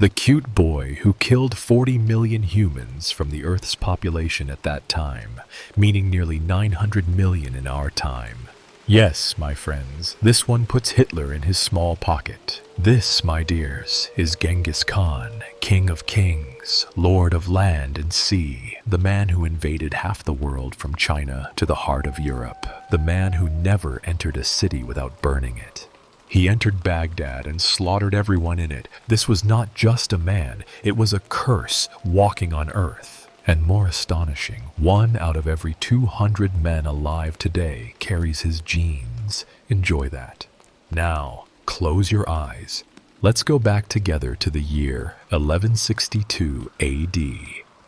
the cute boy who killed 40 million humans from the Earth's population at that time, meaning nearly 900 million in our time. Yes, my friends, this one puts Hitler in his small pocket. This, my dears, is Genghis Khan, King of Kings, Lord of land and sea, the man who invaded half the world from China to the heart of Europe, the man who never entered a city without burning it. He entered Baghdad and slaughtered everyone in it. This was not just a man, it was a curse walking on earth. And more astonishing, 1 out of every 200 men alive today carries his genes. Enjoy that. Now, close your eyes. Let's go back together to the year 1162 AD.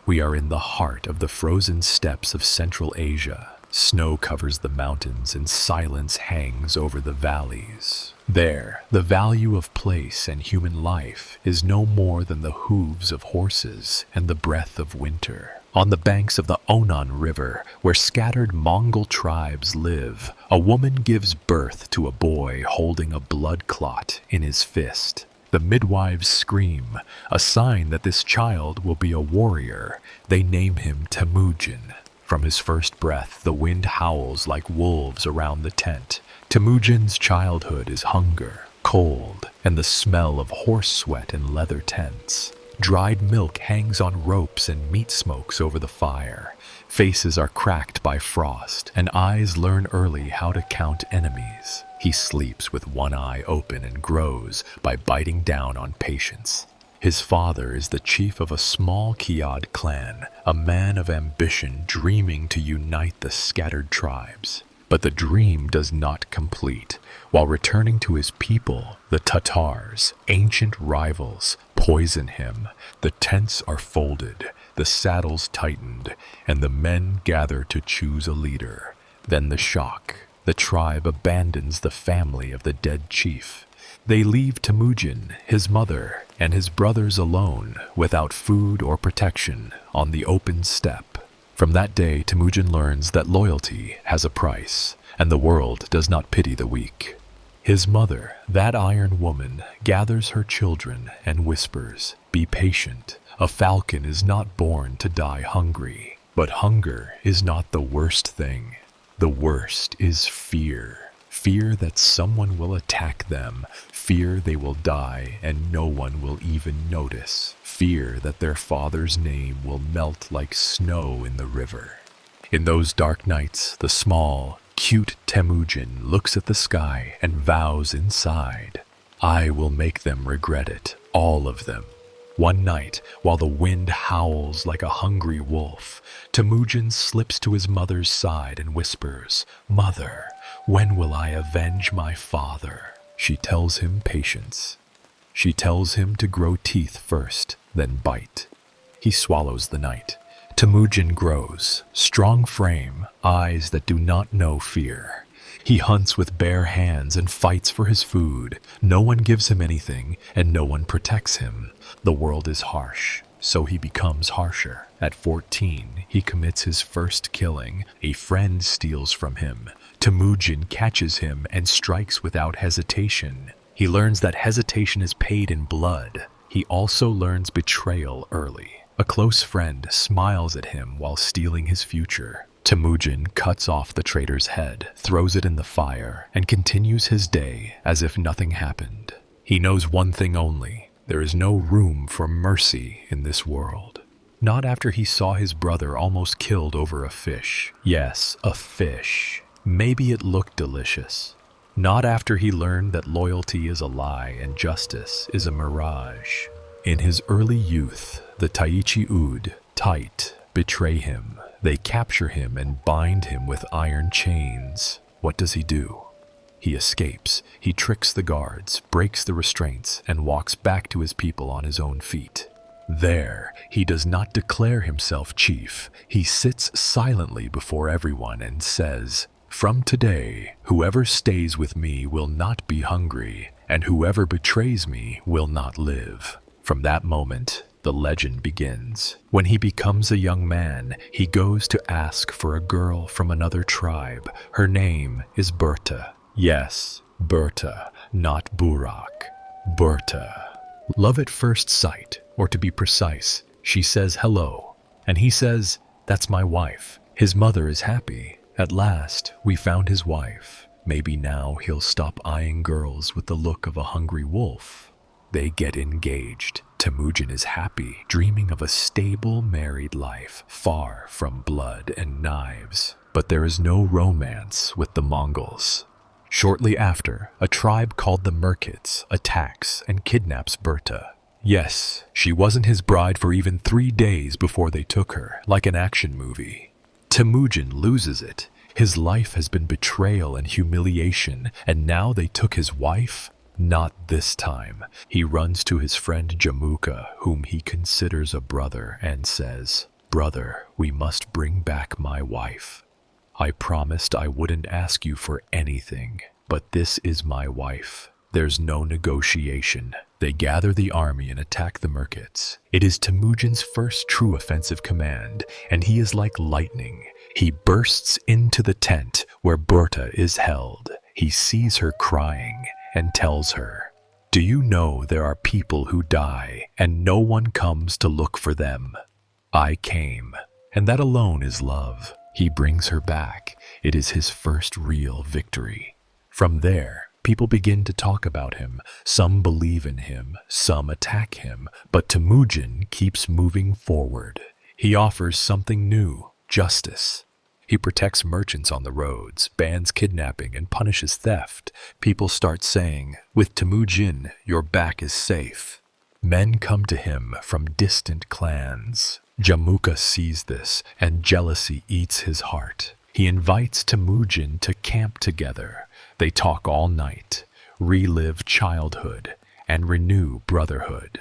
We are in the heart of the frozen steppes of Central Asia. Snow covers the mountains and silence hangs over the valleys. There, the value of place and human life is no more than the hooves of horses and the breath of winter. On the banks of the Onan River, where scattered Mongol tribes live, a woman gives birth to a boy holding a blood clot in his fist. The midwives scream, a sign that this child will be a warrior. They name him Temujin. From his first breath, the wind howls like wolves around the tent. Temujin's childhood is hunger, cold, and the smell of horse sweat and leather tents. Dried milk hangs on ropes and meat smokes over the fire. Faces are cracked by frost, and eyes learn early how to count enemies. He sleeps with one eye open and grows by biting down on patience. His father is the chief of a small Kiad clan, a man of ambition dreaming to unite the scattered tribes. But the dream does not complete. While returning to his people, the Tatars, ancient rivals, poison him. The tents are folded, the saddles tightened, and the men gather to choose a leader. Then the shock. The tribe abandons the family of the dead chief. They leave Temujin, his mother, and his brothers alone, without food or protection, on the open steppe. From that day, Temujin learns that loyalty has a price, and the world does not pity the weak. His mother, that iron woman, gathers her children and whispers, "Be patient. A falcon is not born to die hungry." But hunger is not the worst thing. The worst is fear. Fear that someone will attack them. Fear they will die and no one will even notice. Fear that their father's name will melt like snow in the river. In those dark nights, the small, cute Temujin looks at the sky and vows inside, "I will make them regret it, all of them." One night, while the wind howls like a hungry wolf, Temujin slips to his mother's side and whispers, "Mother, when will I avenge my father?" She tells him patience. She tells him to grow teeth first, then bite. He swallows the night. Temujin grows, strong frame, eyes that do not know fear. He hunts with bare hands and fights for his food. No one gives him anything, and no one protects him. The world is harsh, so he becomes harsher. At 14, he commits his first killing. A friend steals from him. Temujin catches him and strikes without hesitation. He learns that hesitation is paid in blood. He also learns betrayal early. A close friend smiles at him while stealing his future. Temujin cuts off the traitor's head, throws it in the fire, and continues his day as if nothing happened. He knows one thing only: there is no room for mercy in this world. Not after he saw his brother almost killed over a fish. Yes, a fish. Maybe it looked delicious. Not after he learned that loyalty is a lie and justice is a mirage. In his early youth, the Taichi Ud, Tait, betray him. They capture him and bind him with iron chains. What does he do? He escapes. He tricks the guards, breaks the restraints, and walks back to his people on his own feet. There, he does not declare himself chief. He sits silently before everyone and says, "From today, whoever stays with me will not be hungry, and whoever betrays me will not live." From that moment, the legend begins. When he becomes a young man, he goes to ask for a girl from another tribe. Her name is Berta. Yes, Berta, not Burak. Berta. Love at first sight, or to be precise, she says hello, and he says, "That's my wife." His mother is happy. At last, we found his wife. Maybe now he'll stop eyeing girls with the look of a hungry wolf. They get engaged. Temujin is happy, dreaming of a stable married life, far from blood and knives. But there is no romance with the Mongols. Shortly after, a tribe called the Merkids attacks and kidnaps Berta. Yes, she wasn't his bride for even 3 days before they took her, like an action movie. Temujin loses it. His life has been betrayal and humiliation, and now they took his wife? Not this time. He runs to his friend Jamuka, whom he considers a brother, and says, "Brother, we must bring back my wife. I promised I wouldn't ask you for anything, but this is my wife. There's no negotiation." They gather the army and attack the Merkids. It is Temujin's first true offensive command, and he is like lightning. He bursts into the tent where Berta is held. He sees her crying and tells her, "Do you know there are people who die, and no one comes to look for them? I came, and that alone is love." He brings her back. It is his first real victory. From there, people begin to talk about him. Some believe in him, some attack him, but Temujin keeps moving forward. He offers something new, justice. He protects merchants on the roads, bans kidnapping, and punishes theft. People start saying, "With Temujin, your back is safe." Men come to him from distant clans. Jamuka sees this, and jealousy eats his heart. He invites Temujin to camp together. They talk all night, relive childhood, and renew brotherhood.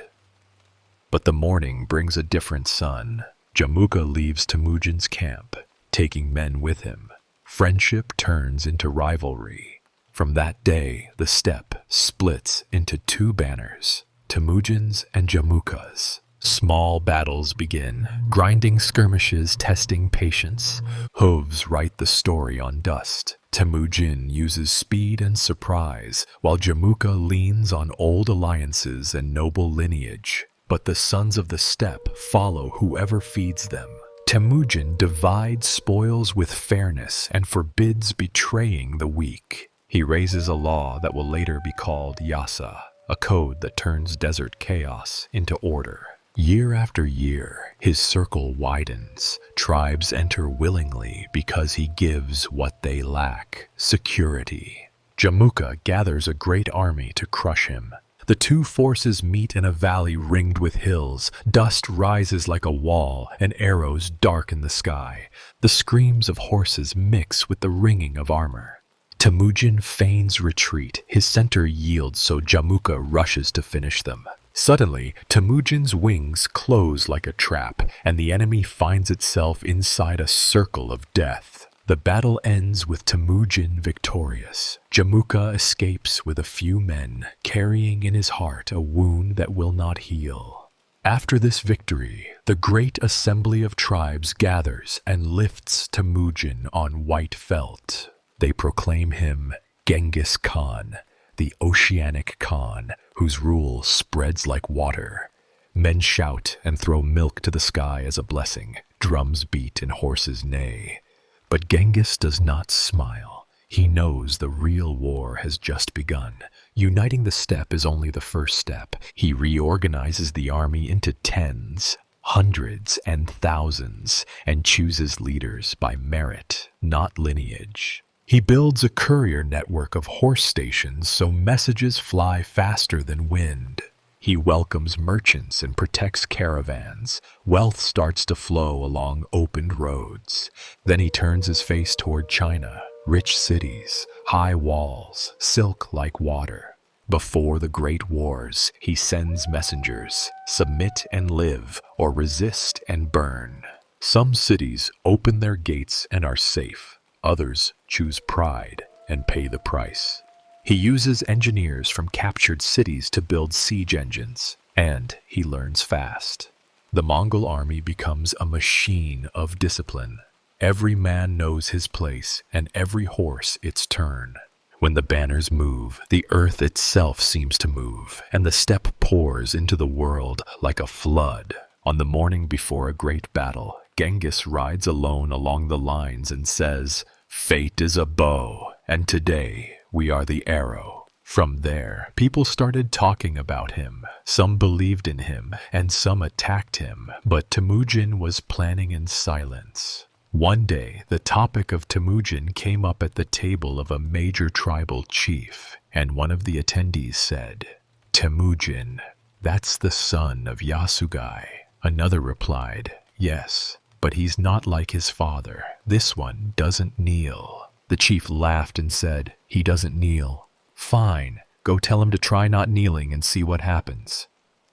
But the morning brings a different sun. Jamuka leaves Temujin's camp, taking men with him. Friendship turns into rivalry. From that day, the steppe splits into 2 banners, Temujin's and Jamuka's. Small battles begin, grinding skirmishes testing patience. Hooves write the story on dust. Temujin uses speed and surprise, while Jamuka leans on old alliances and noble lineage. But the sons of the steppe follow whoever feeds them. Temujin divides spoils with fairness and forbids betraying the weak. He raises a law that will later be called Yasa, a code that turns desert chaos into order. Year after year, his circle widens. Tribes enter willingly because he gives what they lack: security. Jamuka gathers a great army to crush him. The 2 forces meet in a valley ringed with hills. Dust rises like a wall, and arrows darken the sky. The screams of horses mix with the ringing of armor. Temujin feigns retreat. His center yields, so Jamuka rushes to finish them. Suddenly, Temujin's wings close like a trap, and the enemy finds itself inside a circle of death. The battle ends with Temujin victorious. Jamuka escapes with a few men, carrying in his heart a wound that will not heal. After this victory, the great assembly of tribes gathers and lifts Temujin on white felt. They proclaim him Genghis Khan, the Oceanic Khan, whose rule spreads like water. Men shout and throw milk to the sky as a blessing. Drums beat and horses neigh. But Genghis does not smile. He knows the real war has just begun. Uniting the steppe is only the first step. He reorganizes the army into tens, hundreds, and thousands, and chooses leaders by merit, not lineage. He builds a courier network of horse stations so messages fly faster than wind. He welcomes merchants and protects caravans. Wealth starts to flow along opened roads. Then he turns his face toward China. Rich cities, high walls, silk like water. Before the great wars, he sends messengers, submit and live, or resist and burn. Some cities open their gates and are safe. Others choose pride and pay the price. He uses engineers from captured cities to build siege engines, and he learns fast. The Mongol army becomes a machine of discipline. Every man knows his place, and every horse its turn. When the banners move, the earth itself seems to move, and the steppe pours into the world like a flood. On the morning before a great battle, Genghis rides alone along the lines and says, "Fate is a bow, and today we are the arrow." From there, people started talking about him. Some believed in him, and some attacked him, but Temujin was planning in silence. One day, the topic of Temujin came up at the table of a major tribal chief, and one of the attendees said, "Temujin, that's the son of Yasugai." Another replied, "Yes, but he's not like his father. This one doesn't kneel." The chief laughed and said, "He doesn't kneel. Fine, go tell him to try not kneeling and see what happens."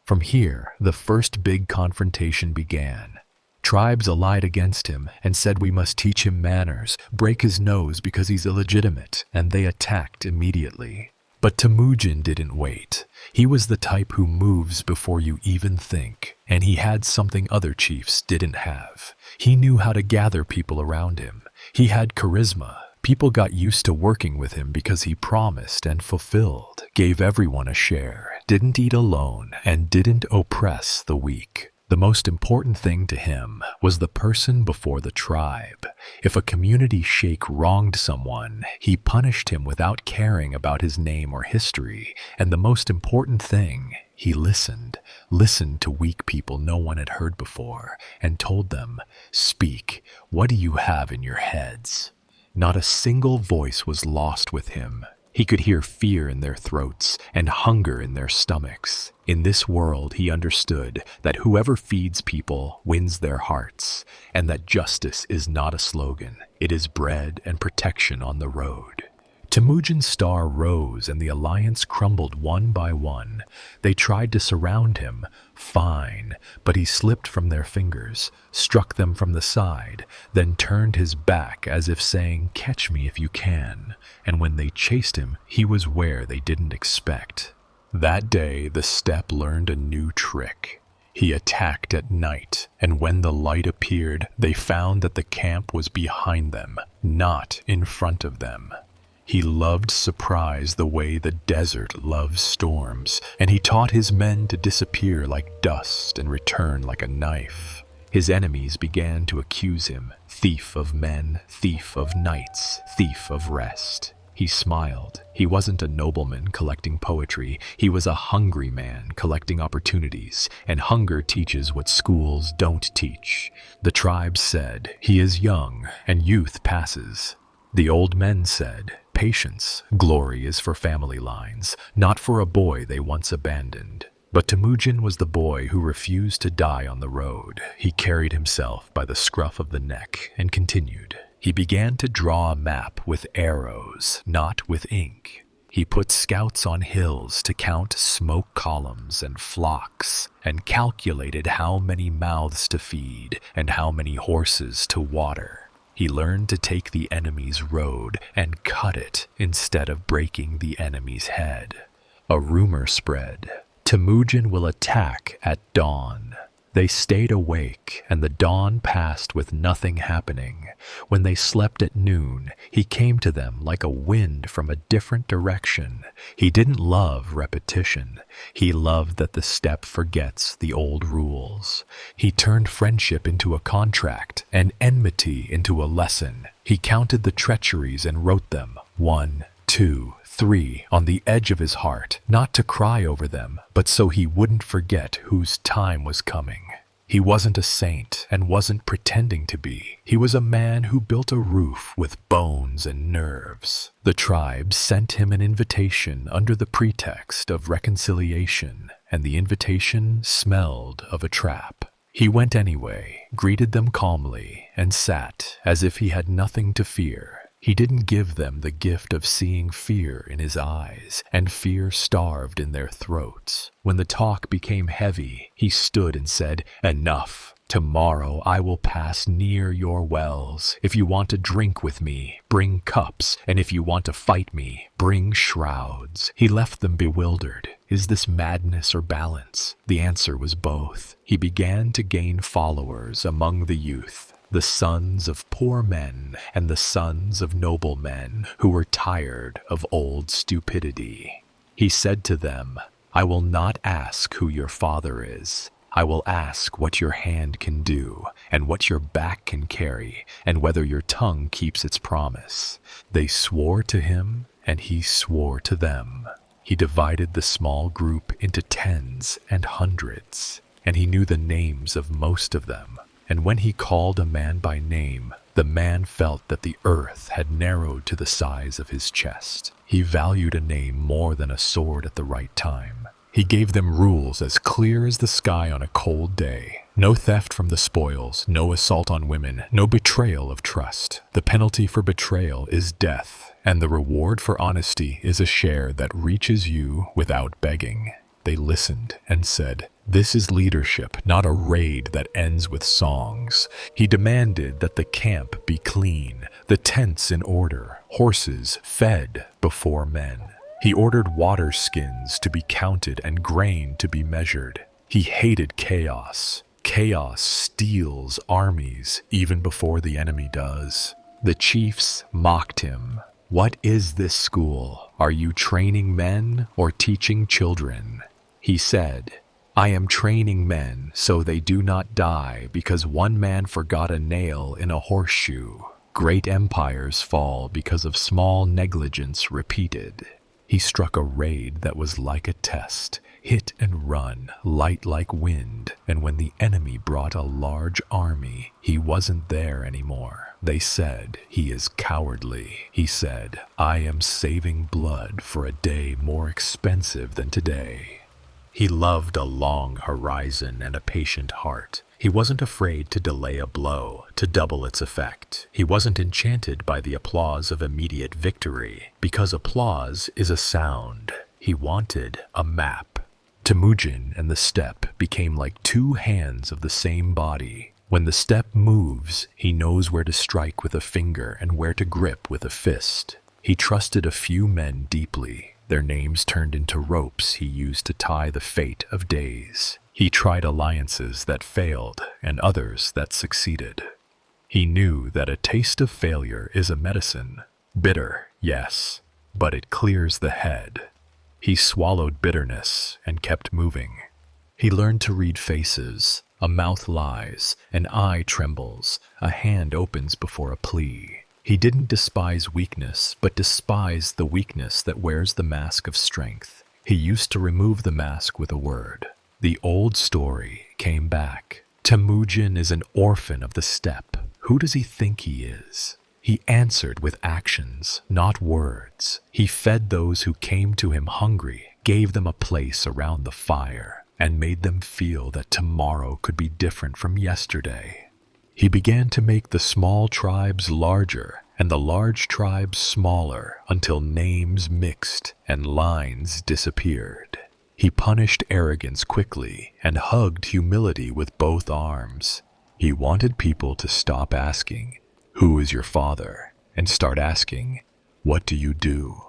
From here, the first big confrontation began. Tribes allied against him and said we must teach him manners, break his nose because he's illegitimate, and they attacked immediately. But Temujin didn't wait. He was the type who moves before you even think, and he had something other chiefs didn't have. He knew how to gather people around him. He had charisma. People got used to working with him because he promised and fulfilled, gave everyone a share, didn't eat alone, and didn't oppress the weak. The most important thing to him was the person before the tribe. If a community sheikh wronged someone, he punished him without caring about his name or history. And the most important thing, he listened to weak people no one had heard before, and told them, "Speak, what do you have in your heads?" Not a single voice was lost with him. He could hear fear in their throats and hunger in their stomachs. In this world, he understood that whoever feeds people wins their hearts, and that justice is not a slogan. It is bread and protection on the road. Temujin's star rose and the alliance crumbled one by one. They tried to surround him, fine, but he slipped from their fingers, struck them from the side, then turned his back as if saying, "Catch me if you can." And when they chased him, he was where they didn't expect. That day, the steppe learned a new trick. He attacked at night, and when the light appeared, they found that the camp was behind them, not in front of them. He loved surprise the way the desert loves storms, and he taught his men to disappear like dust and return like a knife. His enemies began to accuse him, thief of men, thief of nights, thief of rest. He smiled. He wasn't a nobleman collecting poetry. He was a hungry man collecting opportunities, and hunger teaches what schools don't teach. The tribes said, "He is young, and youth passes." The old men said, "Patience, glory is for family lines, not for a boy they once abandoned." But Temujin was the boy who refused to die on the road. He carried himself by the scruff of the neck and continued. He began to draw a map with arrows, not with ink. He put scouts on hills to count smoke columns and flocks, and calculated how many mouths to feed and how many horses to water. He learned to take the enemy's road and cut it instead of breaking the enemy's head. A rumor spread. Temujin will attack at dawn. They stayed awake, and the dawn passed with nothing happening. When they slept at noon, he came to them like a wind from a different direction. He didn't love repetition. He loved that the steppe forgets the old rules. He turned friendship into a contract and enmity into a lesson. He counted the treacheries and wrote them, 1, 2, 3, on the edge of his heart, not to cry over them, but so he wouldn't forget whose time was coming. He wasn't a saint and wasn't pretending to be. He was a man who built a roof with bones and nerves. The tribe sent him an invitation under the pretext of reconciliation, and the invitation smelled of a trap. He went anyway, greeted them calmly, and sat as if he had nothing to fear. He didn't give them the gift of seeing fear in his eyes, and fear starved in their throats. When the talk became heavy, he stood and said, "Enough. Tomorrow I will pass near your wells. If you want to drink with me, bring cups, and if you want to fight me, bring shrouds." He left them bewildered. Is this madness or balance? The answer was both. He began to gain followers among the youth. the sons of poor men and the sons of noble men who were tired of old stupidity. He said to them, I will not ask who your father is. I will ask what your hand can do, and what your back can carry, and whether your tongue keeps its promise. They swore to him, and he swore to them. He divided the small group into tens and hundreds, and he knew the names of most of them. And when he called a man by name, the man felt that the earth had narrowed to the size of his chest. He valued a name more than a sword at the right time. He gave them rules as clear as the sky on a cold day. No theft from the spoils, no assault on women, no betrayal of trust. The penalty for betrayal is death, and the reward for honesty is a share that reaches you without begging. They listened and said, This is leadership, not a raid that ends with songs. He demanded that the camp be clean, the tents in order, horses fed before men. He ordered water skins to be counted and grain to be measured. He hated chaos. Chaos steals armies even before the enemy does. The chiefs mocked him. What is this school? Are you training men or teaching children? He said, I am training men so they do not die because one man forgot a nail in a horseshoe. Great empires fall because of small negligence repeated. He struck a raid that was like a test, hit and run, light like wind, and when the enemy brought a large army, he wasn't there anymore. They said, he is cowardly. He said, I am saving blood for a day more expensive than today. He loved a long horizon and a patient heart. He wasn't afraid to delay a blow, to double its effect. He wasn't enchanted by the applause of immediate victory, because applause is a sound. He wanted a map. Temujin and the steppe became like two hands of the same body. When the steppe moves, he knows where to strike with a finger and where to grip with a fist. He trusted a few men deeply. Their names turned into ropes he used to tie the fate of days. He tried alliances that failed and others that succeeded. He knew that a taste of failure is a medicine. Bitter, yes, but it clears the head. He swallowed bitterness and kept moving. He learned to read faces. A mouth lies, an eye trembles, a hand opens before a plea. He didn't despise weakness, but despised the weakness that wears the mask of strength. He used to remove the mask with a word. The old story came back. Temujin is an orphan of the steppe. Who does he think he is? He answered with actions, not words. He fed those who came to him hungry, gave them a place around the fire, and made them feel that tomorrow could be different from yesterday. He began to make the small tribes larger and the large tribes smaller until names mixed and lines disappeared. He punished arrogance quickly and hugged humility with both arms. He wanted people to stop asking, "Who is your father?" and start asking, "What do you do?"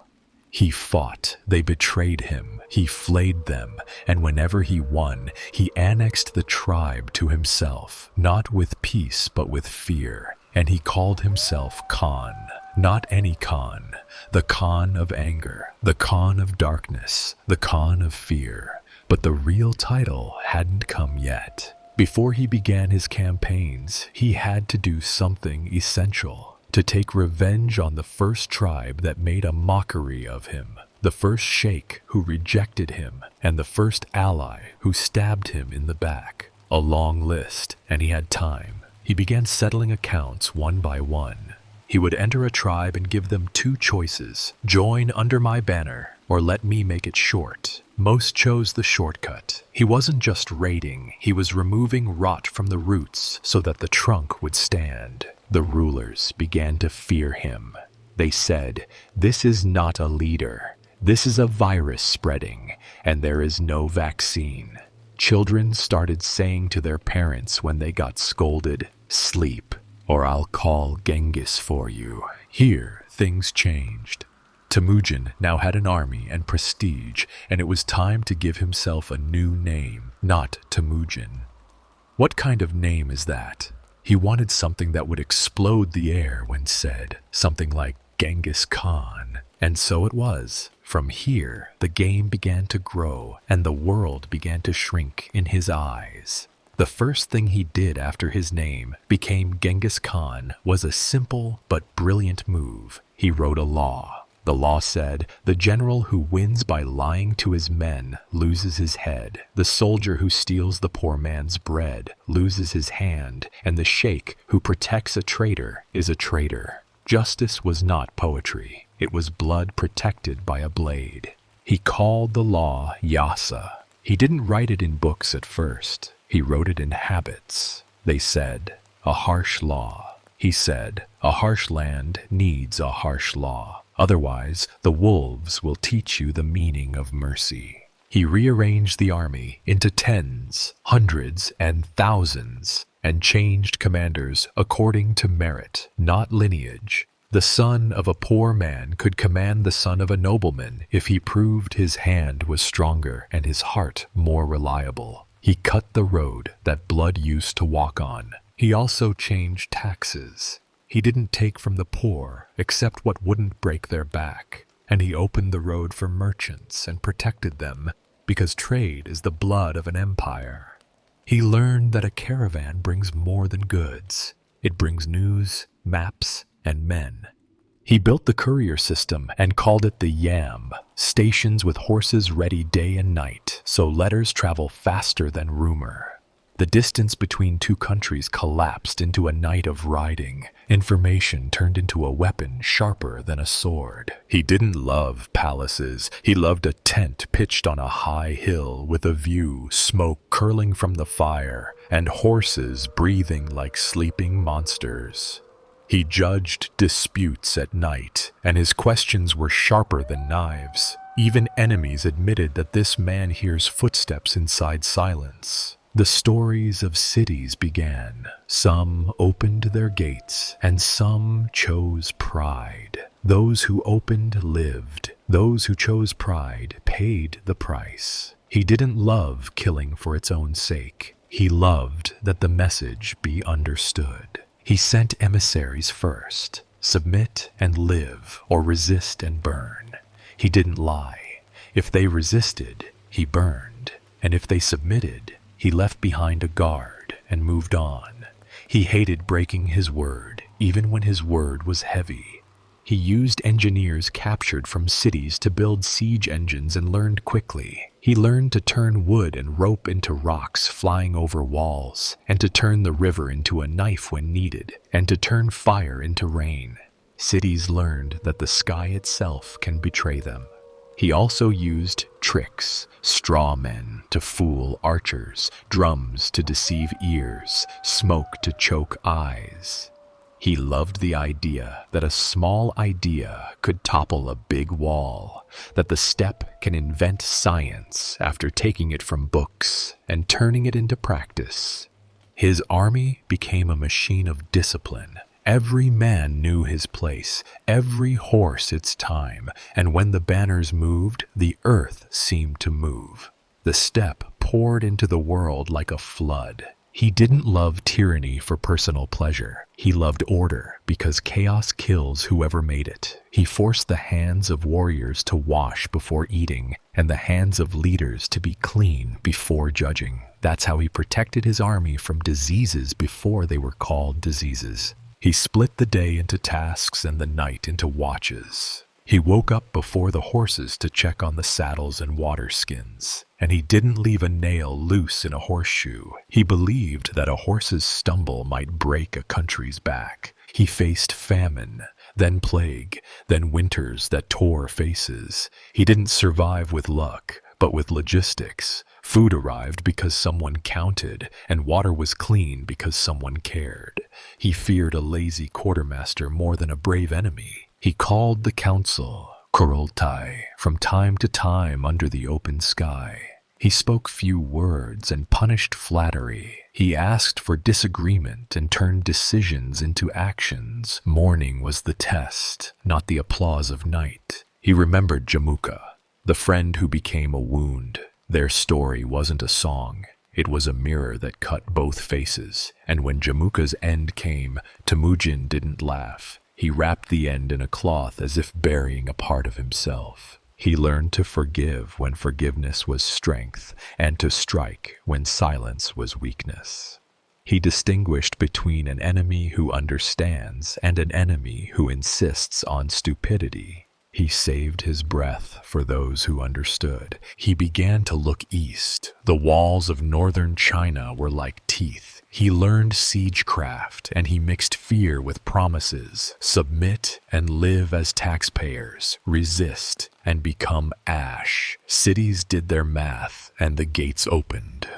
He fought, they betrayed him, he flayed them, and whenever he won, he annexed the tribe to himself, not with peace but with fear, and he called himself Khan. Not any Khan, the Khan of anger, the Khan of darkness, the Khan of fear. But the real title hadn't come yet. Before he began his campaigns, he had to do something essential. To take revenge on the first tribe that made a mockery of him, the first sheikh who rejected him, and the first ally who stabbed him in the back. A long list, and he had time. He began settling accounts one by one. He would enter a tribe and give them two choices: join under my banner, or let me make it short. Most chose the shortcut. He wasn't just raiding, he was removing rot from the roots so that the trunk would stand. The rulers began to fear him. They said, "This is not a leader. This is a virus spreading, and there is no vaccine." Children started saying to their parents when they got scolded, "Sleep, or I'll call Genghis for you." Here, things changed. Temujin now had an army and prestige, and it was time to give himself a new name, not Temujin. What kind of name is that? He wanted something that would explode the air when said, something like Genghis Khan. And so it was. From here, the game began to grow, and the world began to shrink in his eyes. The first thing he did after his name became Genghis Khan was a simple but brilliant move. He wrote a law. The law said, the general who wins by lying to his men loses his head, the soldier who steals the poor man's bread loses his hand, and the sheikh who protects a traitor is a traitor. Justice was not poetry. It was blood protected by a blade. He called the law Yasa. He didn't write it in books at first. He wrote it in habits. They said, a harsh law. He said, a harsh land needs a harsh law. Otherwise, the wolves will teach you the meaning of mercy. He rearranged the army into tens, hundreds, and thousands, and changed commanders according to merit, not lineage. The son of a poor man could command the son of a nobleman if he proved his hand was stronger and his heart more reliable. He cut the road that blood used to walk on. He also changed taxes. He didn't take from the poor except what wouldn't break their back, and he opened the road for merchants and protected them because trade is the blood of an empire. He learned that a caravan brings more than goods. It brings news, maps, and men. He built the courier system and called it the Yam, stations with horses ready day and night, so letters travel faster than rumor. The distance between two countries collapsed into a night of riding. Information turned into a weapon sharper than a sword. He didn't love palaces. He loved a tent pitched on a high hill with a view, smoke curling from the fire, and horses breathing like sleeping monsters. He judged disputes at night, and his questions were sharper than knives. Even enemies admitted that this man hears footsteps inside silence. The stories of cities began. Some opened their gates, and some chose pride. Those who opened lived. Those who chose pride paid the price. He didn't love killing for its own sake. He loved that the message be understood. He sent emissaries first. Submit and live, or resist and burn. He didn't lie. If they resisted, he burned. And if they submitted, he left behind a guard and moved on. He hated breaking his word, even when his word was heavy. He used engineers captured from cities to build siege engines and learned quickly. He learned to turn wood and rope into rocks flying over walls, and to turn the river into a knife when needed, and to turn fire into rain. Cities learned that the sky itself can betray them. He also used tricks, straw men to fool archers, drums to deceive ears, smoke to choke eyes. He loved the idea that a small idea could topple a big wall, that the steppe can invent science after taking it from books and turning it into practice. His army became a machine of discipline. Every man knew his place, every horse its time, and when the banners moved, the earth seemed to move. The steppe poured into the world like a flood. He didn't love tyranny for personal pleasure. He loved order because chaos kills whoever made it. He forced the hands of warriors to wash before eating, and the hands of leaders to be clean before judging. That's how he protected his army from diseases before they were called diseases. He split the day into tasks and the night into watches. He woke up before the horses to check on the saddles and water skins, and he didn't leave a nail loose in a horseshoe. He believed that a horse's stumble might break a country's back. He faced famine, then plague, then winters that tore faces. He didn't survive with luck, but with logistics. Food arrived because someone counted, and water was clean because someone cared. He feared a lazy quartermaster more than a brave enemy. He called the council, Kurultai, from time to time under the open sky. He spoke few words and punished flattery. He asked for disagreement and turned decisions into actions. Morning was the test, not the applause of night. He remembered Jamuka, the friend who became a wound. Their story wasn't a song. It was a mirror that cut both faces, and when Jamuka's end came, Temujin didn't laugh. He wrapped the end in a cloth as if burying a part of himself. He learned to forgive when forgiveness was strength, and to strike when silence was weakness. He distinguished between an enemy who understands and an enemy who insists on stupidity. He saved his breath for those who understood. He began to look east. The walls of northern China were like teeth. He learned siegecraft, and he mixed fear with promises. Submit and live as taxpayers. Resist and become ash. Cities did their math, and the gates opened.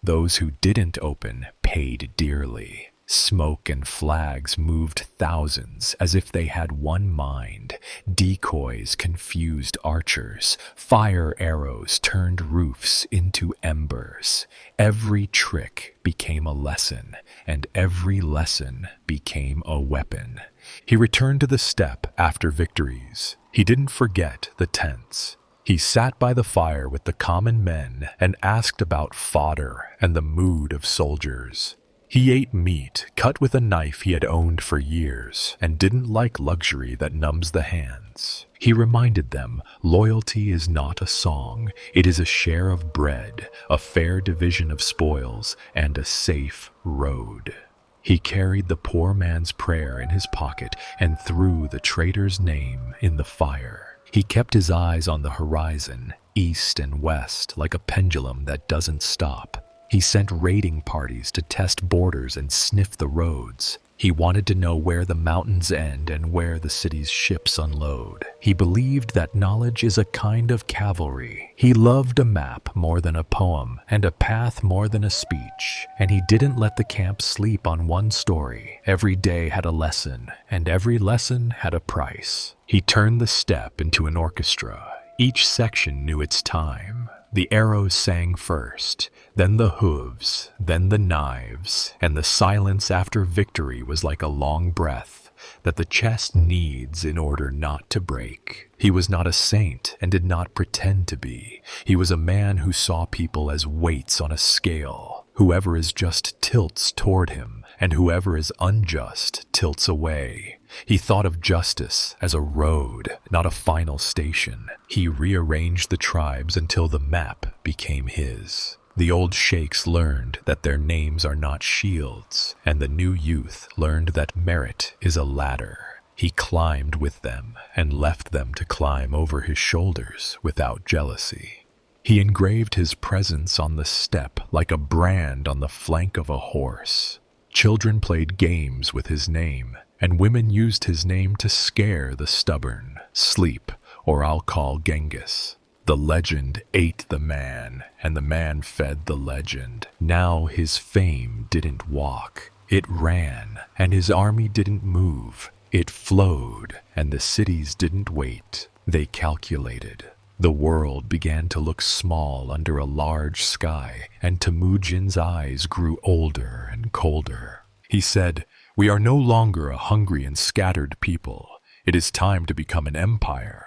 Those who didn't open paid dearly. Smoke and flags moved thousands as if they had one mind. Decoys confused archers. Fire arrows turned roofs into embers. Every trick became a lesson, and every lesson became a weapon. He returned to the steppe after victories. He didn't forget the tents. He sat by the fire with the common men and asked about fodder and the mood of soldiers. He ate meat cut with a knife he had owned for years and didn't like luxury that numbs the hands. He reminded them, loyalty is not a song, it is a share of bread, a fair division of spoils, and a safe road. He carried the poor man's prayer in his pocket and threw the traitor's name in the fire. He kept his eyes on the horizon, east and west, like a pendulum that doesn't stop. He sent raiding parties to test borders and sniff the roads. He wanted to know where the mountains end and where the city's ships unload. He believed that knowledge is a kind of cavalry. He loved a map more than a poem and a path more than a speech. And he didn't let the camp sleep on one story. Every day had a lesson, and every lesson had a price. He turned the steppe into an orchestra. Each section knew its time. The arrows sang first, then the hooves, then the knives, and the silence after victory was like a long breath that the chest needs in order not to break. He was not a saint and did not pretend to be. He was a man who saw people as weights on a scale. Whoever is just tilts toward him, and whoever is unjust tilts away. He thought of justice as a road, not a final station. He rearranged the tribes until the map became his. The old sheikhs learned that their names are not shields, and the new youth learned that merit is a ladder. He climbed with them and left them to climb over his shoulders without jealousy. He engraved his presence on the steppe like a brand on the flank of a horse. Children played games with his name, and women used his name to scare the stubborn. Sleep, or I'll call Genghis. The legend ate the man, and the man fed the legend. Now his fame didn't walk. It ran, and his army didn't move. It flowed, and the cities didn't wait. They calculated. The world began to look small under a large sky, and Temujin's eyes grew older and colder. He said, "We are no longer a hungry and scattered people. It is time to become an empire."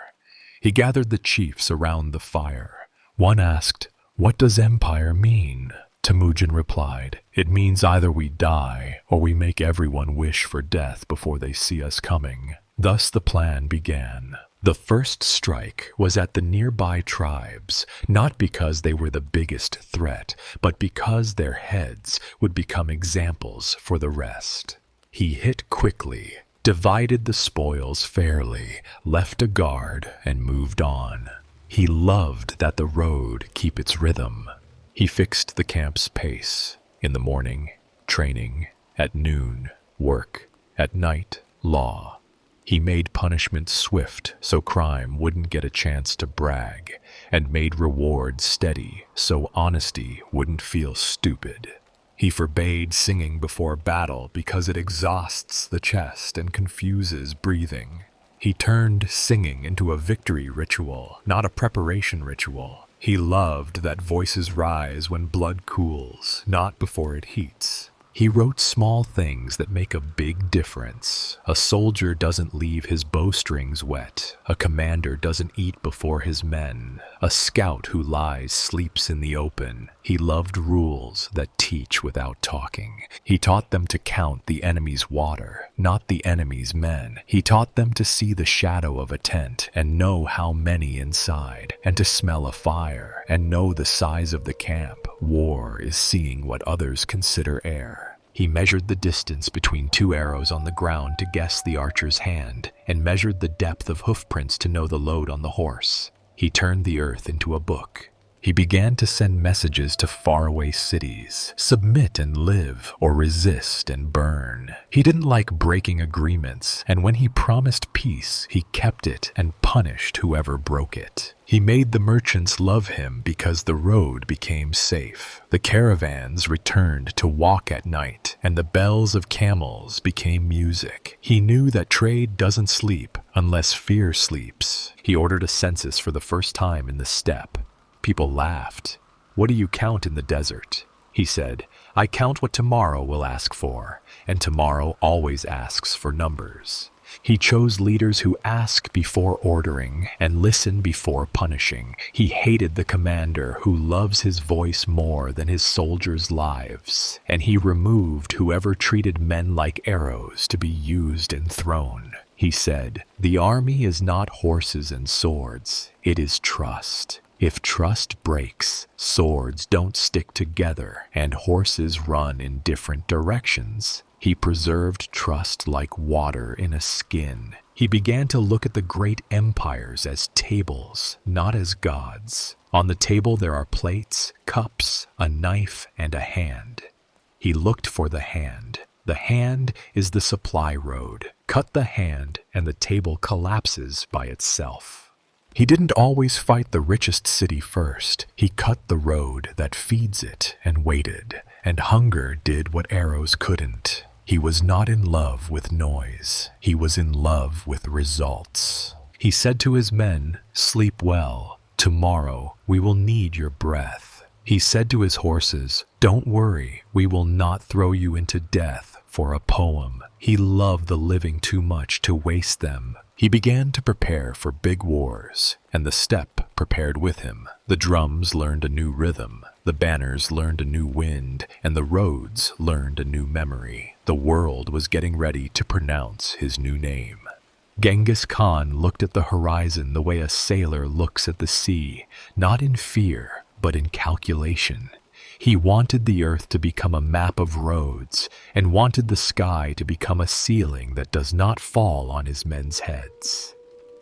He gathered the chiefs around the fire. One asked, "What does empire mean?" Temujin replied, "It means either we die or we make everyone wish for death before they see us coming." Thus the plan began. The first strike was at the nearby tribes, not because they were the biggest threat, but because their heads would become examples for the rest. He hit quickly, divided the spoils fairly, left a guard, and moved on. He loved that the road keep its rhythm. He fixed the camp's pace. In the morning, training. At noon, work. At night, law. He made punishment swift so crime wouldn't get a chance to brag, and made reward steady so honesty wouldn't feel stupid. He forbade singing before battle because it exhausts the chest and confuses breathing. He turned singing into a victory ritual, not a preparation ritual. He loved that voices rise when blood cools, not before it heats. He wrote small things that make a big difference. A soldier doesn't leave his bowstrings wet. A commander doesn't eat before his men. A scout who lies sleeps in the open. He loved rules that teach without talking. He taught them to count the enemy's water, not the enemy's men. He taught them to see the shadow of a tent and know how many inside, and to smell a fire and know the size of the camp. War is seeing what others consider air. He measured the distance between two arrows on the ground to guess the archer's hand, and measured the depth of hoofprints to know the load on the horse. He turned the earth into a book. He began to send messages to faraway cities: submit and live, or resist and burn. He didn't like breaking agreements, and when he promised peace, he kept it and punished whoever broke it. He made the merchants love him because the road became safe. The caravans returned to walk at night, and the bells of camels became music. He knew that trade doesn't sleep unless fear sleeps. He ordered a census for the first time in the steppe. People laughed. "What do you count in the desert?" He said, "I count what tomorrow will ask for, and tomorrow always asks for numbers." He chose leaders who ask before ordering and listen before punishing. He hated the commander who loves his voice more than his soldiers' lives, and he removed whoever treated men like arrows to be used and thrown. He said, "The army is not horses and swords, it is trust. If trust breaks, swords don't stick together and horses run in different directions." He preserved trust like water in a skin. He began to look at the great empires as tables, not as gods. On the table there are plates, cups, a knife, and a hand. He looked for the hand. The hand is the supply road. Cut the hand and the table collapses by itself. He didn't always fight the richest city first. He cut the road that feeds it and waited, and hunger did what arrows couldn't. He was not in love with noise. He was in love with results. He said to his men, "Sleep well. Tomorrow we will need your breath." He said to his horses, "Don't worry, we will not throw you into death for a poem." He loved the living too much to waste them. He began to prepare for big wars, and the steppe prepared with him. The drums learned a new rhythm, the banners learned a new wind, and the roads learned a new memory. The world was getting ready to pronounce his new name. Genghis Khan looked at the horizon the way a sailor looks at the sea, not in fear, but in calculation. He wanted the earth to become a map of roads, and wanted the sky to become a ceiling that does not fall on his men's heads.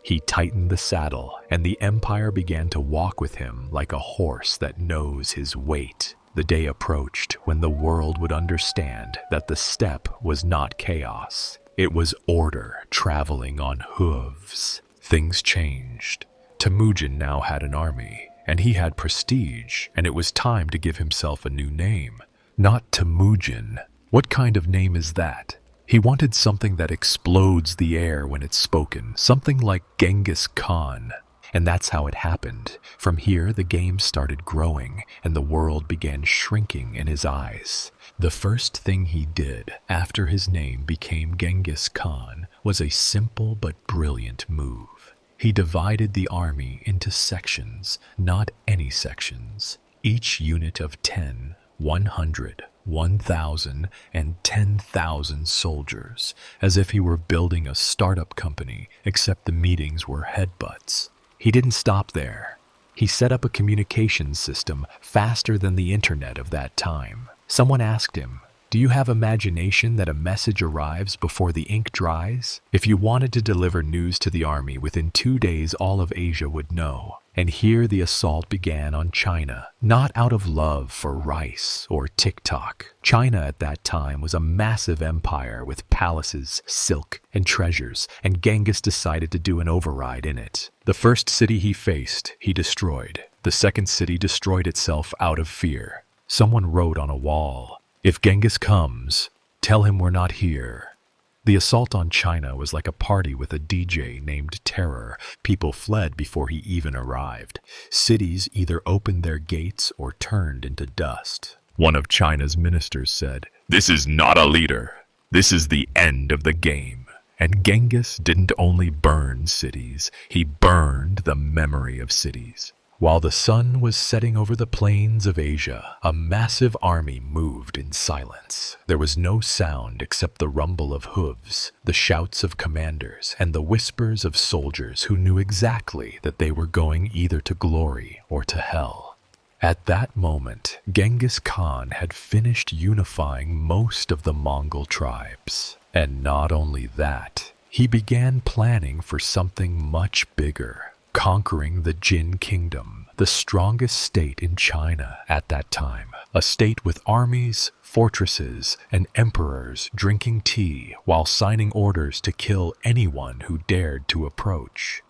He tightened the saddle, and the empire began to walk with him like a horse that knows his weight. The day approached when the world would understand that the steppe was not chaos. It was order traveling on hooves. Things changed. Temujin now had an army, and he had prestige, and it was time to give himself a new name. Not Temujin. What kind of name is that? He wanted something that explodes the air when it's spoken, something like Genghis Khan. And that's how it happened. From here, the game started growing, and the world began shrinking in his eyes. The first thing he did after his name became Genghis Khan was a simple but brilliant move. He divided the army into sections, not any sections, each unit of 10, 100, 1,000, and 10,000 soldiers, as if he were building a startup company, except the meetings were headbutts. He didn't stop there. He set up a communications system faster than the internet of that time. Someone asked him, "Do you have imagination that a message arrives before the ink dries?" If you wanted to deliver news to the army, within 2 days all of Asia would know. And here the assault began on China, not out of love for rice or TikTok. China at that time was a massive empire with palaces, silk, and treasures, and Genghis decided to do an override in it. The first city he faced, he destroyed. The second city destroyed itself out of fear. Someone wrote on a wall, "If Genghis comes, tell him we're not here." The assault on China was like a party with a DJ named Terror. People fled before he even arrived. Cities either opened their gates or turned into dust. One of China's ministers said, "This is not a leader. This is the end of the game." And Genghis didn't only burn cities, he burned the memory of cities. While the sun was setting over the plains of Asia, a massive army moved in silence. There was no sound except the rumble of hooves, the shouts of commanders, and the whispers of soldiers who knew exactly that they were going either to glory or to hell. At that moment, Genghis Khan had finished unifying most of the Mongol tribes. And not only that, he began planning for something much bigger. Conquering the Jin kingdom, the strongest state in China at that time, a state with armies, fortresses, and emperors drinking tea while signing orders to kill anyone who dared to approach.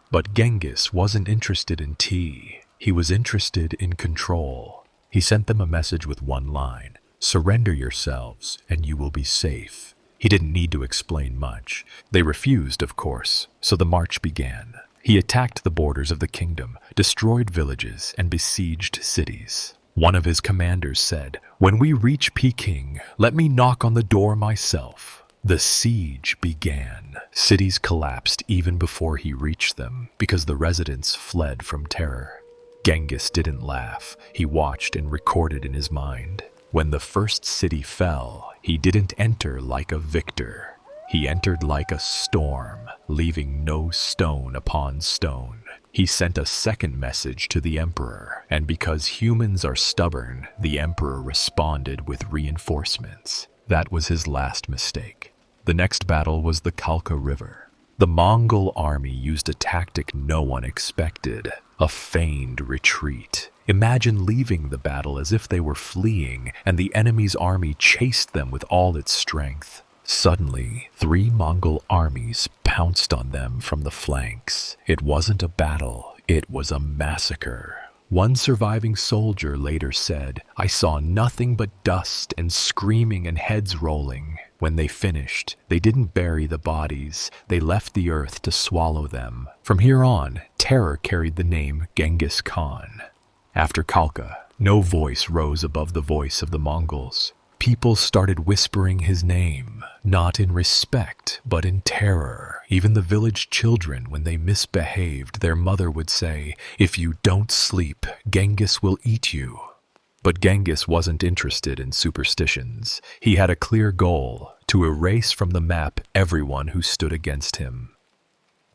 But Genghis wasn't interested in tea. He was interested in control. He sent them a message with one line: "Surrender yourselves and you will be safe." He didn't need to explain much. They refused, of course, so the march began. He attacked the borders of the kingdom, destroyed villages, and besieged cities. One of his commanders said, "When we reach Peking, let me knock on the door myself." The siege began. Cities collapsed even before he reached them because the residents fled from terror. Genghis didn't laugh. He watched and recorded in his mind. When the first city fell, he didn't enter like a victor. He entered like a storm, leaving no stone upon stone. He sent a second message to the emperor, and because humans are stubborn, the emperor responded with reinforcements. That was his last mistake. The next battle was the Khalkha River. The Mongol army used a tactic no one expected: a feigned retreat. Imagine leaving the battle as if they were fleeing, and the enemy's army chased them with all its strength. Suddenly, 3 Mongol armies pounced on them from the flanks. It wasn't a battle, it was a massacre. One surviving soldier later said, "I saw nothing but dust and screaming and heads rolling." When they finished, they didn't bury the bodies, they left the earth to swallow them. From here on, terror carried the name Genghis Khan. After Khalkha, no voice rose above the voice of the Mongols. People started whispering his name, not in respect, but in terror. Even the village children, when they misbehaved, their mother would say, "If you don't sleep, Genghis will eat you." But Genghis wasn't interested in superstitions. He had a clear goal: to erase from the map everyone who stood against him.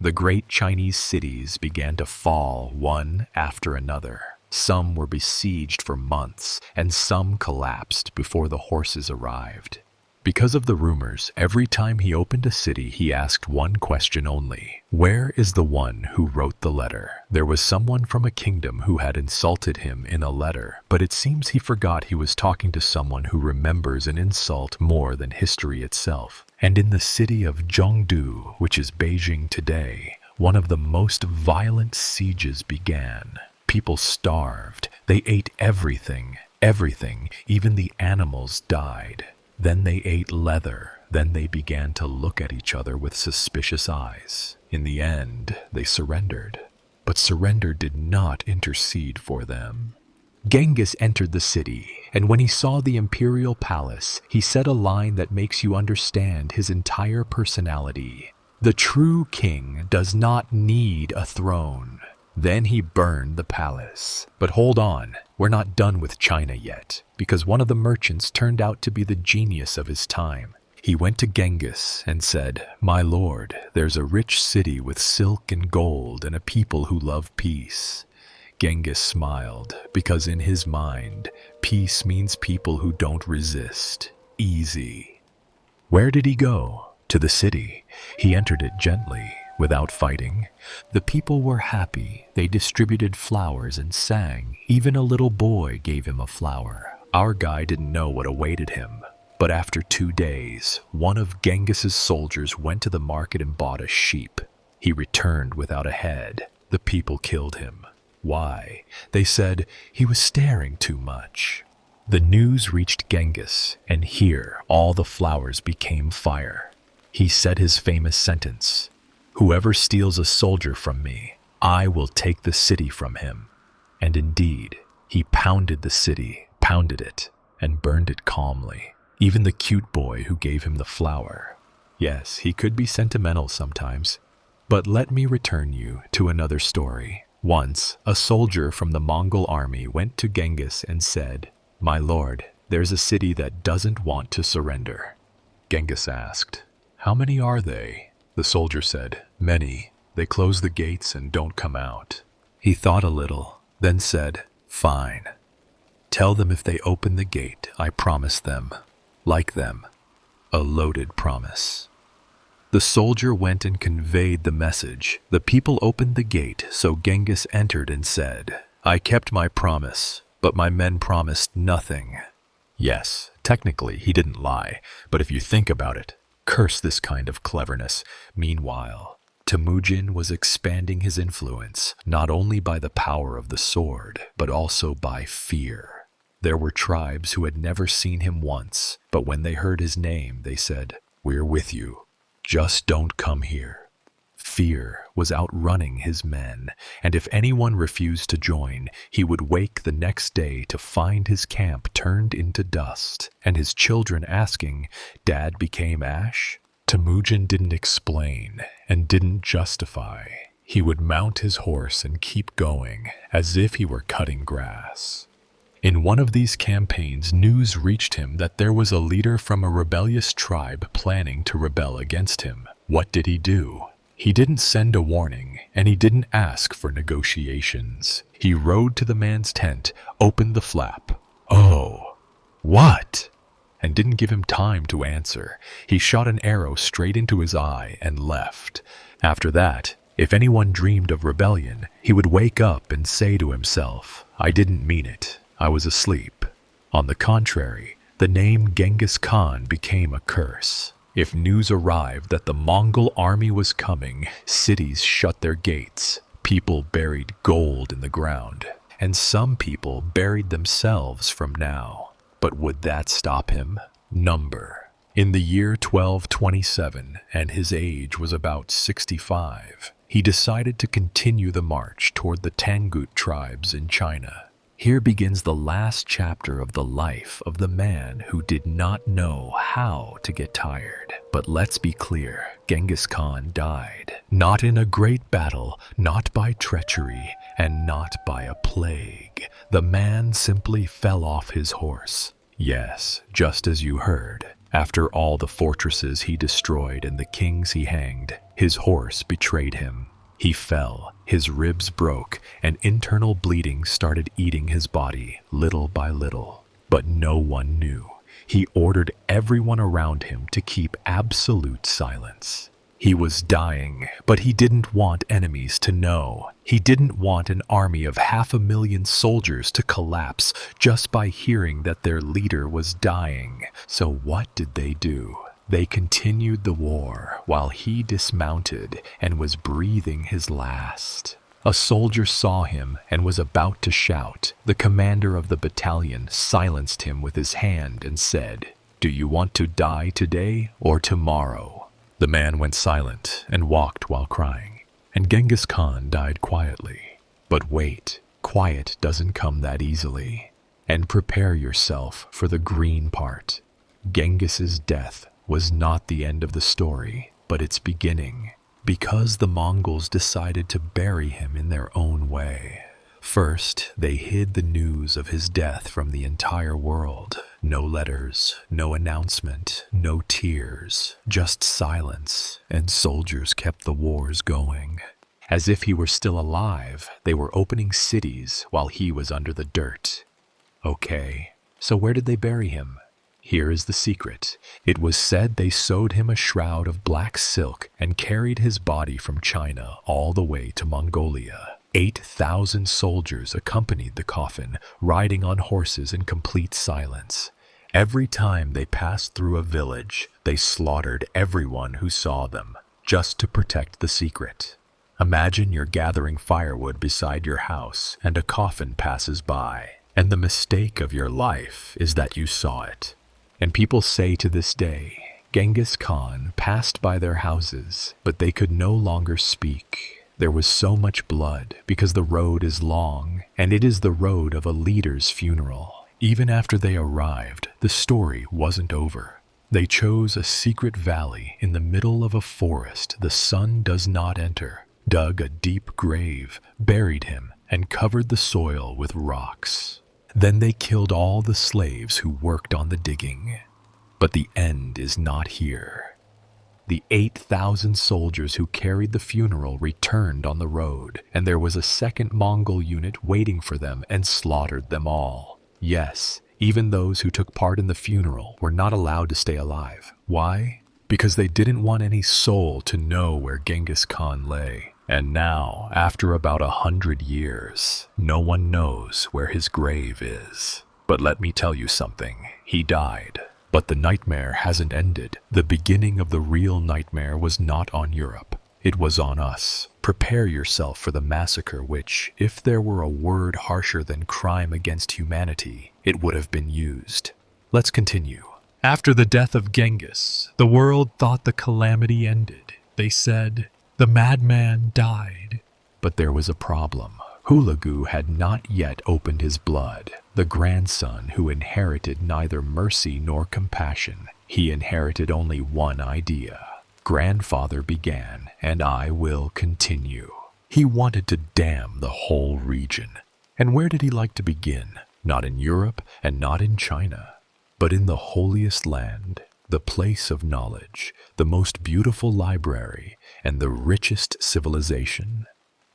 The great Chinese cities began to fall one after another. Some were besieged for months, and some collapsed before the horses arrived. Because of the rumors, every time he opened a city, he asked one question only: "Where is the one who wrote the letter?" There was someone from a kingdom who had insulted him in a letter, but it seems he forgot he was talking to someone who remembers an insult more than history itself. And in the city of Zhongdu, which is Beijing today, one of the most violent sieges began. People starved. They ate everything, even the animals died. Then they ate leather. Then they began to look at each other with suspicious eyes. In the end, they surrendered. But surrender did not intercede for them. Genghis entered the city, and when he saw the imperial palace, he said a line that makes you understand his entire personality: "The true king does not need a throne." Then he burned the palace. But hold on, we're not done with China yet, because one of the merchants turned out to be the genius of his time. He went to Genghis and said, "My lord, there's a rich city with silk and gold and a people who love peace." Genghis smiled, because in his mind, peace means people who don't resist. Easy. Where did he go? To the city. He entered it gently, without fighting. The people were happy. They distributed flowers and sang. Even a little boy gave him a flower. Our guy didn't know what awaited him. But after 2 days, one of Genghis's soldiers went to the market and bought a sheep. He returned without a head. The people killed him. Why? They said he was staring too much. The news reached Genghis, and here all the flowers became fire. He said his famous sentence: "Whoever steals a soldier from me, I will take the city from him." And indeed, he pounded the city, pounded it, and burned it calmly. Even the cute boy who gave him the flower. Yes, he could be sentimental sometimes. But let me return you to another story. Once, a soldier from the Mongol army went to Genghis and said, "My lord, there's a city that doesn't want to surrender." Genghis asked, "How many are they?" The soldier said, "Many. They close the gates and don't come out." He thought a little, then said, "Fine. Tell them if they open the gate, I promise them. Like them." A loaded promise. The soldier went and conveyed the message. The people opened the gate, so Genghis entered and said, "I kept my promise, but my men promised nothing." Yes, technically he didn't lie, but if you think about it, curse this kind of cleverness. Meanwhile, Temujin was expanding his influence, not only by the power of the sword, but also by fear. There were tribes who had never seen him once, but when they heard his name, they said, "We're with you. Just don't come here." Fear was outrunning his men, and if anyone refused to join, he would wake the next day to find his camp turned into dust, and his children asking, "Dad became ash?" Temujin didn't explain and didn't justify. He would mount his horse and keep going, as if he were cutting grass. In one of these campaigns, news reached him that there was a leader from a rebellious tribe planning to rebel against him. What did he do? He didn't send a warning, and he didn't ask for negotiations. He rode to the man's tent, opened the flap. "Oh, what?" And didn't give him time to answer. He shot an arrow straight into his eye and left. After that, if anyone dreamed of rebellion, he would wake up and say to himself, "I didn't mean it. I was asleep." On the contrary, the name Genghis Khan became a curse. If news arrived that the Mongol army was coming, cities shut their gates, people buried gold in the ground, and some people buried themselves from now. But would that stop him? Number. In the year 1227, and his age was about 65, he decided to continue the march toward the Tangut tribes in China. Here begins the last chapter of the life of the man who did not know how to get tired. But let's be clear, Genghis Khan died. Not in a great battle, not by treachery, and not by a plague. The man simply fell off his horse. Yes, just as you heard. After all the fortresses he destroyed and the kings he hanged, his horse betrayed him. He fell, his ribs broke, and internal bleeding started eating his body, little by little. But no one knew. He ordered everyone around him to keep absolute silence. He was dying, but he didn't want enemies to know. He didn't want an army of 500,000 soldiers to collapse just by hearing that their leader was dying. So what did they do? They continued the war while he dismounted and was breathing his last. A soldier saw him and was about to shout. The commander of the battalion silenced him with his hand and said, "Do you want to die today or tomorrow?" The man went silent and walked while crying, and Genghis Khan died quietly. But wait, quiet doesn't come that easily. And prepare yourself for the green part. Genghis's death was not the end of the story, but its beginning, because the Mongols decided to bury him in their own way. First, they hid the news of his death from the entire world. No letters, no announcement, no tears, just silence, and soldiers kept the wars going. As if he were still alive, they were opening cities while he was under the dirt. Okay, so where did they bury him? Here is the secret. It was said they sewed him a shroud of black silk and carried his body from China all the way to Mongolia. 8,000 soldiers accompanied the coffin, riding on horses in complete silence. Every time they passed through a village, they slaughtered everyone who saw them, just to protect the secret. Imagine you're gathering firewood beside your house and a coffin passes by, and the mistake of your life is that you saw it. And people say to this day, Genghis Khan passed by their houses, but they could no longer speak. There was so much blood because the road is long, and it is the road of a leader's funeral. Even after they arrived, the story wasn't over. They chose a secret valley in the middle of a forest the sun does not enter, dug a deep grave, buried him, and covered the soil with rocks. Then they killed all the slaves who worked on the digging. But the end is not here. The 8,000 soldiers who carried the funeral returned on the road, and there was a second Mongol unit waiting for them and slaughtered them all. Yes, even those who took part in the funeral were not allowed to stay alive. Why? Because they didn't want any soul to know where Genghis Khan lay. And now, after about 100 years, no one knows where his grave is. But let me tell you something, he died. But the nightmare hasn't ended. The beginning of the real nightmare was not on Europe. It was on us. Prepare yourself for the massacre which, if there were a word harsher than crime against humanity, it would have been used. Let's continue. After the death of Genghis, the world thought the calamity ended. They said, "The madman died." But there was a problem. Hulagu had not yet opened his blood. The grandson who inherited neither mercy nor compassion. He inherited only one idea. Grandfather began, and I will continue. He wanted to damn the whole region. And where did he like to begin? Not in Europe and not in China, but in the holiest land, the place of knowledge, the most beautiful library, and the richest civilization,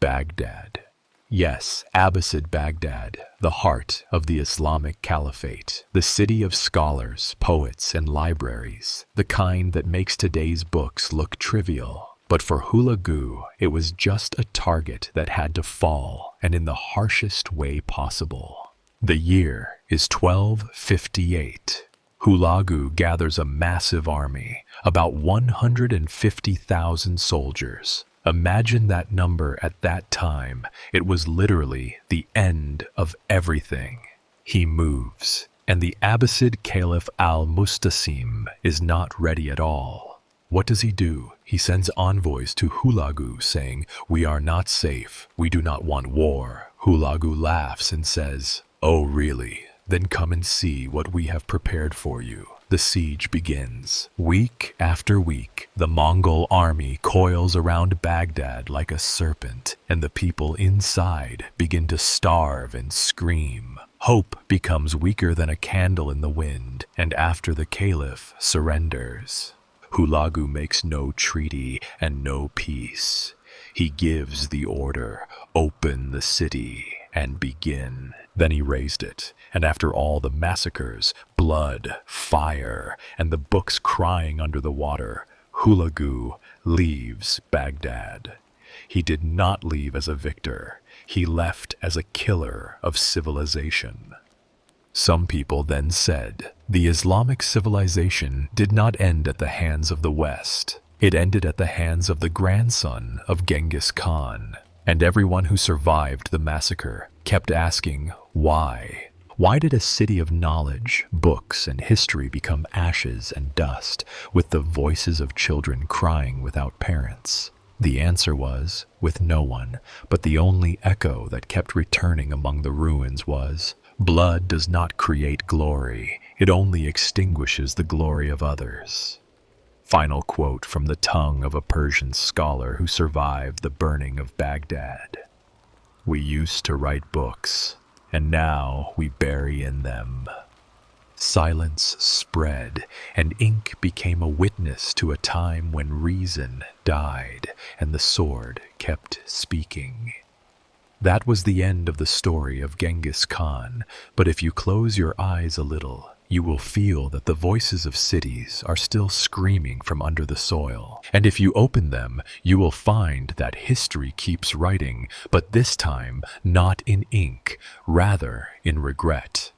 Baghdad. Yes, Abbasid Baghdad, the heart of the Islamic Caliphate, the city of scholars, poets, and libraries, the kind that makes today's books look trivial. But for Hulagu, it was just a target that had to fall, and in the harshest way possible. The year is 1258. Hulagu gathers a massive army, about 150,000 soldiers. Imagine that number at that time. It was literally the end of everything. He moves, and the Abbasid Caliph al-Mustasim is not ready at all. What does he do? He sends envoys to Hulagu saying, "We are not safe. We do not want war." Hulagu laughs and says, "Oh, really? Then come and see what we have prepared for you." The siege begins. Week after week, the Mongol army coils around Baghdad like a serpent, and the people inside begin to starve and scream. Hope becomes weaker than a candle in the wind, and after the caliph surrenders, Hulagu makes no treaty and no peace. He gives the order, "Open the city and begin." Then he raised it, and after all the massacres, blood, fire, and the books crying under the water, Hulagu leaves Baghdad. He did not leave as a victor. He left as a killer of civilization. Some people then said, the Islamic civilization did not end at the hands of the West. It ended at the hands of the grandson of Genghis Khan. And everyone who survived the massacre kept asking, why? Why did a city of knowledge, books, and history become ashes and dust, with the voices of children crying without parents? The answer was, with no one, but the only echo that kept returning among the ruins was, blood does not create glory, it only extinguishes the glory of others. Final quote from the tongue of a Persian scholar who survived the burning of Baghdad. We used to write books, and now we bury in them. Silence spread, and ink became a witness to a time when reason died, and the sword kept speaking. That was the end of the story of Genghis Khan, but if you close your eyes a little, you will feel that the voices of cities are still screaming from under the soil. And if you open them, you will find that history keeps writing, but this time not in ink, rather in regret.